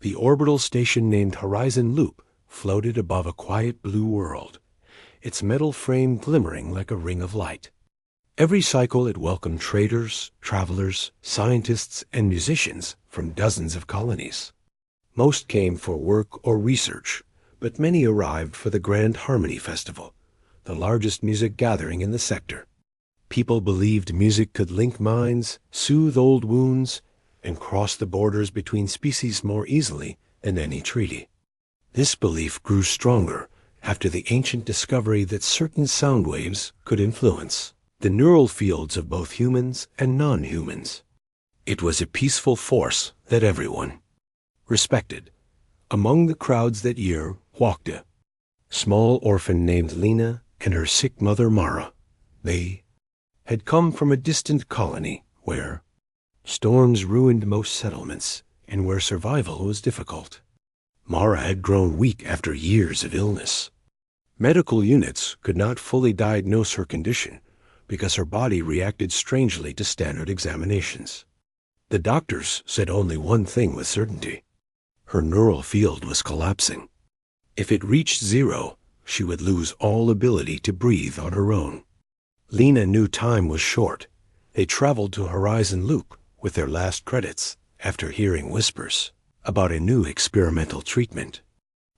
The orbital station named Horizon Loop floated above a quiet blue world, its metal frame glimmering like a ring of light. Every cycle it welcomed traders, travelers, scientists, and musicians from dozens of colonies. Most came for work or research, but many arrived for the Grand Harmony Festival, the largest music gathering in the sector. People believed music could link minds, soothe old wounds, and cross the borders between species more easily than any treaty. This belief grew stronger after the ancient discovery that certain sound waves could influence the neural fields of both humans and non-humans. It was a peaceful force that everyone respected. Among the crowds that year walked a small orphan named Lena and her sick mother Mara. They had come from a distant colony where storms ruined most settlements and where survival was difficult. Mara had grown weak after years of illness. Medical units could not fully diagnose her condition because her body reacted strangely to standard examinations. The doctors said only one thing with certainty: her neural field was collapsing. If it reached zero, she would lose all ability to breathe on her own. Lena knew time was short. They traveled to Horizon Loop with their last credits after hearing whispers about a new experimental treatment.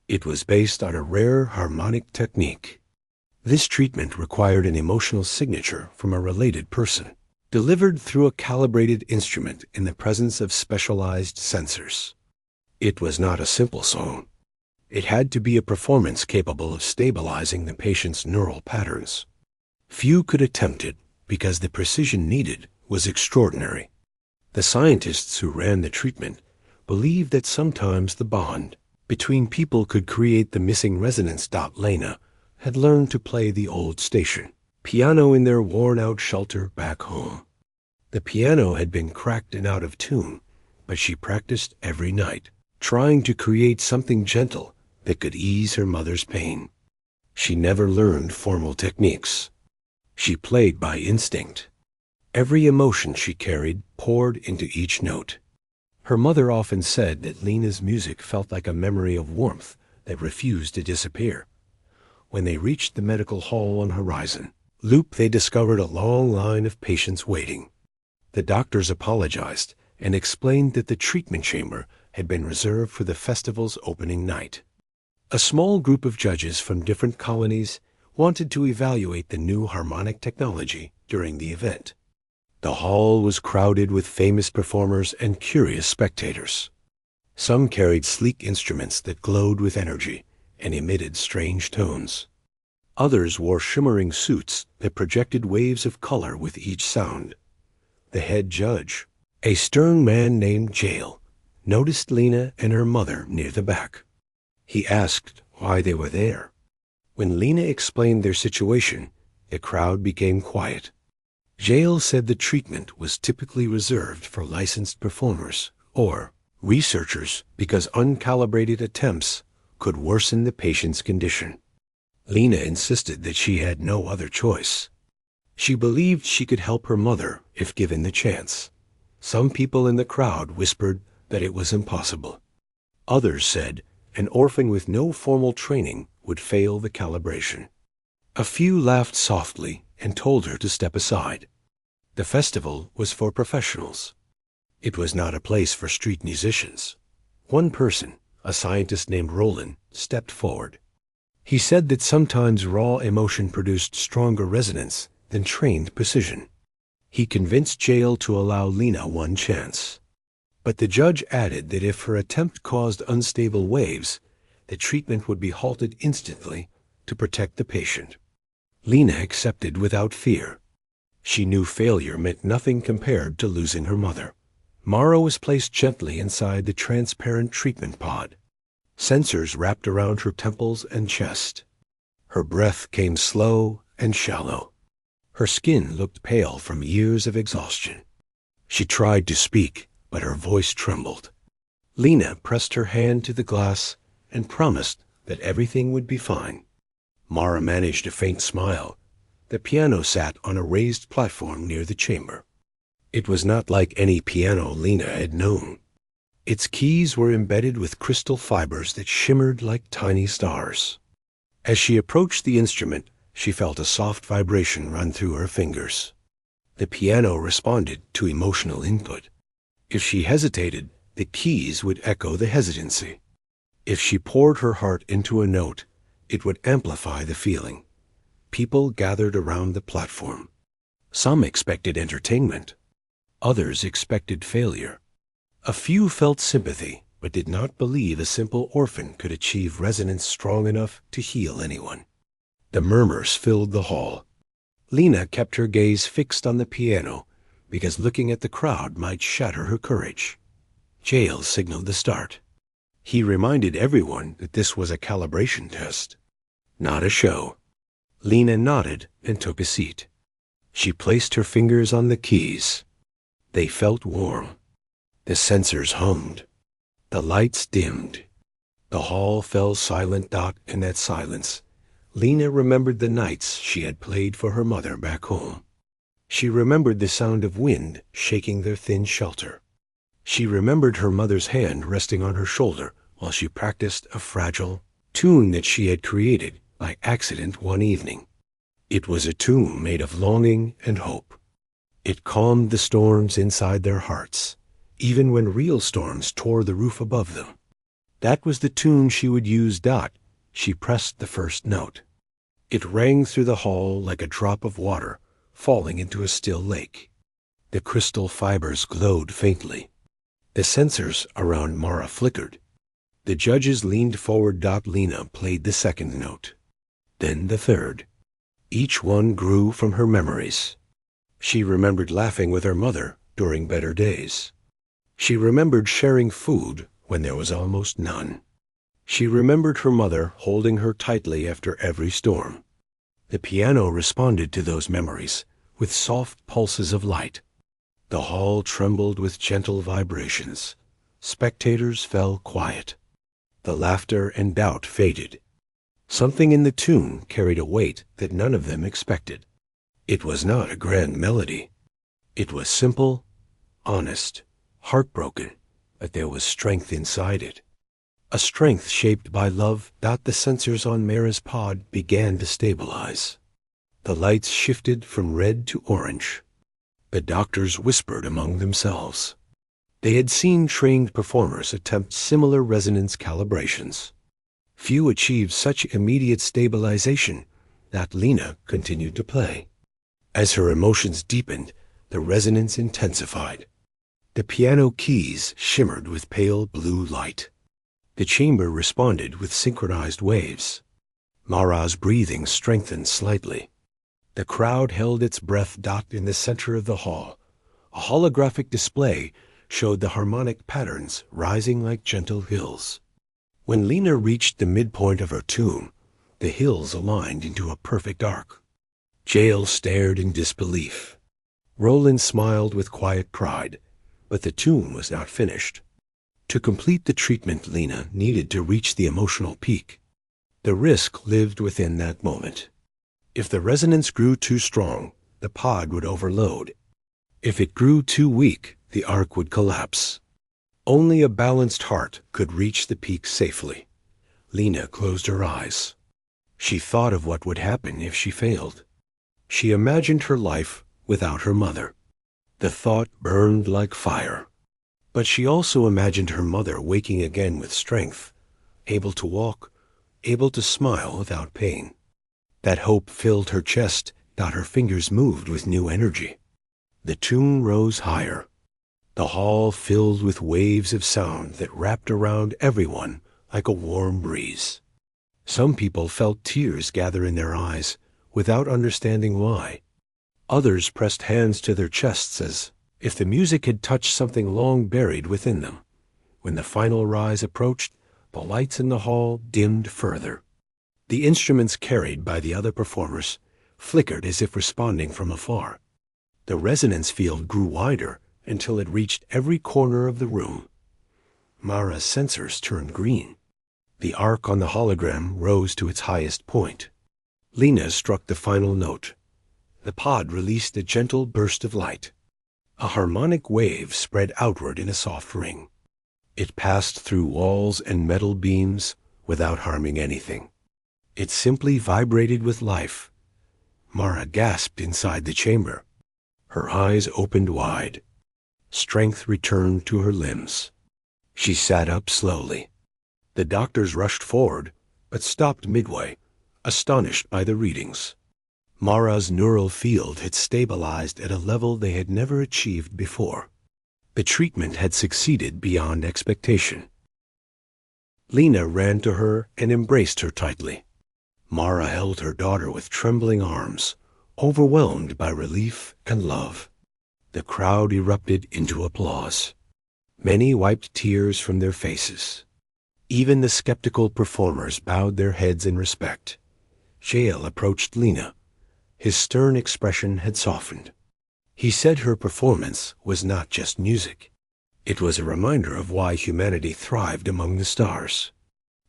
It was based on a rare harmonic technique. This treatment required an emotional signature from a related person, delivered through a calibrated instrument in the presence of specialized sensors. It was not a simple song. It had to be a performance capable of stabilizing the patient's neural patterns. Few could attempt it because the precision needed was extraordinary. The scientists who ran the treatment believed that sometimes the bond between people could create the missing resonance. Lena had learned to play the old station piano in their worn-out shelter back home. The piano had been cracked and out of tune, but she practiced every night, trying to create something gentle that could ease her mother's pain. She never learned formal techniques. She played by instinct. Every emotion she carried poured into each note. Her mother often said that Lena's music felt like a memory of warmth that refused to disappear. When they reached the medical hall on Horizon Loop, they discovered a long line of patients waiting. The doctors apologized and explained that the treatment chamber had been reserved for the festival's opening night. A small group of judges from different colonies wanted to evaluate the new harmonic technology during the event. The hall was crowded with famous performers and curious spectators. Some carried sleek instruments that glowed with energy and emitted strange tones. Others wore shimmering suits that projected waves of color with each sound. The head judge, a stern man named Jael, noticed Lena and her mother near the back. He asked why they were there. When Lena explained their situation, the crowd became quiet. Jael said the treatment was typically reserved for licensed performers or researchers because uncalibrated attempts could worsen the patient's condition. Lena insisted that she had no other choice. She believed she could help her mother if given the chance. Some people in the crowd whispered that it was impossible. Others said an orphan with no formal training would fail the calibration. A few laughed softly and told her to step aside. The festival was for professionals. It was not a place for street musicians. One person, a scientist named Roland, stepped forward. He said that sometimes raw emotion produced stronger resonance than trained precision. He convinced Jael to allow Lena one chance. But the judge added that if her attempt caused unstable waves, the treatment would be halted instantly to protect the patient. Lena accepted without fear. She knew failure meant nothing compared to losing her mother. Mara was placed gently inside the transparent treatment pod. Sensors wrapped around her temples and chest. Her breath came slow and shallow. Her skin looked pale from years of exhaustion. She tried to speak, but her voice trembled. Lena pressed her hand to the glass and promised that everything would be fine. Mara managed a faint smile. The piano sat on a raised platform near the chamber. It was not like any piano Lena had known. Its keys were embedded with crystal fibers that shimmered like tiny stars. As she approached the instrument, she felt a soft vibration run through her fingers. The piano responded to emotional input. If she hesitated, the keys would echo the hesitancy. If she poured her heart into a note, it would amplify the feeling. People gathered around the platform. Some expected entertainment. Others expected failure. A few felt sympathy, but did not believe a simple orphan could achieve resonance strong enough to heal anyone. The murmurs filled the hall. Lena kept her gaze fixed on the piano, because looking at the crowd might shatter her courage. Jael signaled the start. He reminded everyone that this was a calibration test, not a show. Lena nodded and took a seat. She placed her fingers on the keys. They felt warm. The sensors hummed. The lights dimmed. The hall fell silent. In that silence, Lena remembered the nights she had played for her mother back home. She remembered the sound of wind shaking their thin shelter. She remembered her mother's hand resting on her shoulder while she practiced a fragile tune that she had created by accident one evening. It was a tune made of longing and hope. It calmed the storms inside their hearts, even when real storms tore the roof above them. That was the tune she would use. She pressed the first note. It rang through the hall like a drop of water falling into a still lake. The crystal fibers glowed faintly. The sensors around Mara flickered. The judges leaned forward. Lena played the second note, then the third. Each one grew from her memories. She remembered laughing with her mother during better days. She remembered sharing food when there was almost none. She remembered her mother holding her tightly after every storm. The piano responded to those memories with soft pulses of light. The hall trembled with gentle vibrations. Spectators fell quiet. The laughter and doubt faded. Something in the tune carried a weight that none of them expected. It was not a grand melody. It was simple, honest, heartbroken, but there was strength inside it. A strength shaped by love. The sensors on Mara's pod began to stabilize. The lights shifted from red to orange. The doctors whispered among themselves. They had seen trained performers attempt similar resonance calibrations. Few achieved such immediate stabilization. Lena continued to play. As her emotions deepened, the resonance intensified. The piano keys shimmered with pale blue light. The chamber responded with synchronized waves. Mara's breathing strengthened slightly. The crowd held its breath. In the center of the hall, a holographic display showed the harmonic patterns rising like gentle hills. When Lena reached the midpoint of her tune, the hills aligned into a perfect arc. Jael stared in disbelief. Roland smiled with quiet pride, but the tune was not finished. To complete the treatment, Lena needed to reach the emotional peak. The risk lived within that moment. If the resonance grew too strong, the pod would overload. If it grew too weak, the arc would collapse. Only a balanced heart could reach the peak safely. Lena closed her eyes. She thought of what would happen if she failed. She imagined her life without her mother. The thought burned like fire. But she also imagined her mother waking again with strength, able to walk, able to smile without pain. That hope filled her chest. Her fingers moved with new energy. The tune rose higher. The hall filled with waves of sound that wrapped around everyone like a warm breeze. Some people felt tears gather in their eyes without understanding why. Others pressed hands to their chests as if the music had touched something long buried within them. When the final rise approached, the lights in the hall dimmed further. The instruments carried by the other performers flickered as if responding from afar. The resonance field grew wider until it reached every corner of the room. Mara's sensors turned green. The arc on the hologram rose to its highest point. Lena struck the final note. The pod released a gentle burst of light. A harmonic wave spread outward in a soft ring. It passed through walls and metal beams without harming anything. It simply vibrated with life. Mara gasped inside the chamber. Her eyes opened wide. Strength returned to her limbs. She sat up slowly. The doctors rushed forward, but stopped midway, astonished by the readings. Mara's neural field had stabilized at a level they had never achieved before. The treatment had succeeded beyond expectation. Lena ran to her and embraced her tightly. Mara held her daughter with trembling arms, overwhelmed by relief and love. The crowd erupted into applause. Many wiped tears from their faces. Even the skeptical performers bowed their heads in respect. Jael approached Lena. His stern expression had softened. He said her performance was not just music. It was a reminder of why humanity thrived among the stars.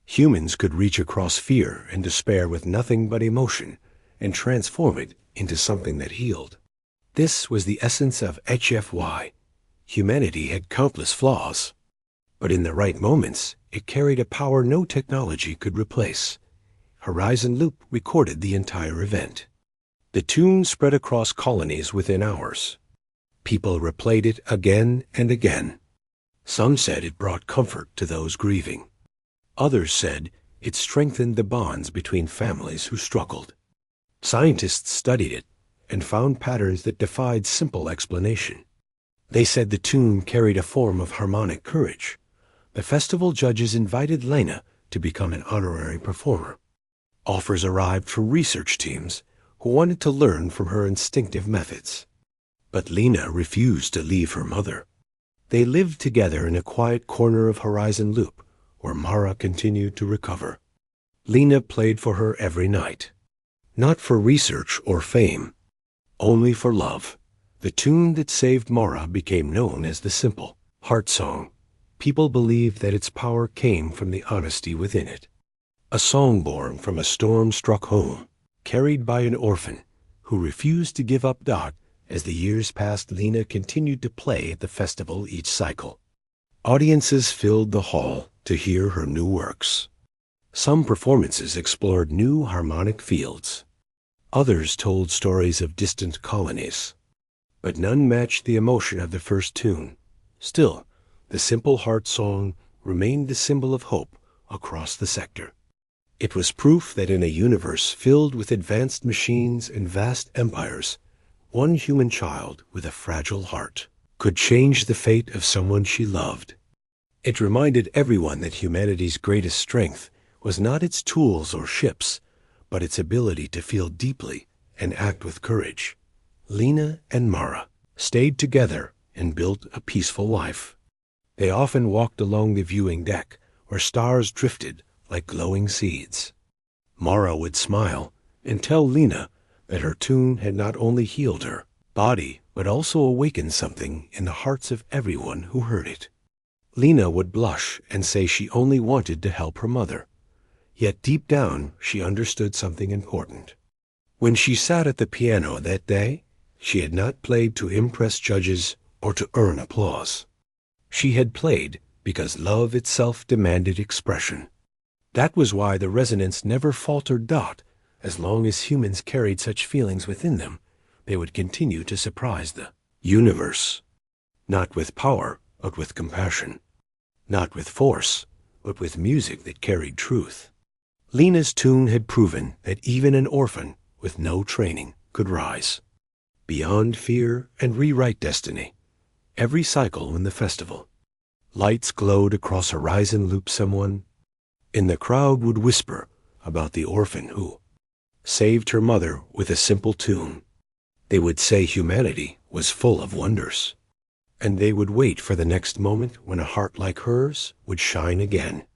Humans could reach across fear and despair with nothing but emotion and transform it into something that healed. This was the essence of HFY. Humanity had countless flaws, but in the right moments, it carried a power no technology could replace. Horizon Loop recorded the entire event. The tune spread across colonies within hours. People replayed it again and again. Some said it brought comfort to those grieving. Others said it strengthened the bonds between families who struggled. Scientists studied it and found patterns that defied simple explanation. They said the tune carried a form of harmonic courage. The festival judges invited Lena to become an honorary performer. Offers arrived from research teams who wanted to learn from her instinctive methods. But Lena refused to leave her mother. They lived together in a quiet corner of Horizon Loop, where Mara continued to recover. Lena played for her every night. Not for research or fame, only for love. The tune that saved Mara became known as the simple heart song. People believed that its power came from the honesty within it. A song born from a storm-struck home, carried by an orphan who refused to give up Dot. As the years passed, Lena continued to play at the festival each cycle. Audiences filled the hall to hear her new works. Some performances explored new harmonic fields. Others told stories of distant colonies. But none matched the emotion of the first tune. Still, the simple heart song remained the symbol of hope across the sector. It was proof that in a universe filled with advanced machines and vast empires, one human child with a fragile heart could change the fate of someone she loved. It reminded everyone that humanity's greatest strength was not its tools or ships, but its ability to feel deeply and act with courage. Lena and Mara stayed together and built a peaceful life. They often walked along the viewing deck, where stars drifted like glowing seeds. Mara would smile and tell Lena that her tune had not only healed her body, but also awakened something in the hearts of everyone who heard it. Lena would blush and say she only wanted to help her mother. Yet deep down, she understood something important. When she sat at the piano that day, she had not played to impress judges or to earn applause. She had played because love itself demanded expression. That was why the resonance never faltered Dot. As long as humans carried such feelings within them, they would continue to surprise the universe. Not with power, but with compassion. Not with force, but with music that carried truth. Lena's tune had proven that even an orphan with no training could rise beyond fear and rewrite destiny. Every cycle in the festival, lights glowed across Horizon Loop. Someone in the crowd would whisper about the orphan who saved her mother with a simple tune. They would say humanity was full of wonders, and they would wait for the next moment when a heart like hers would shine again.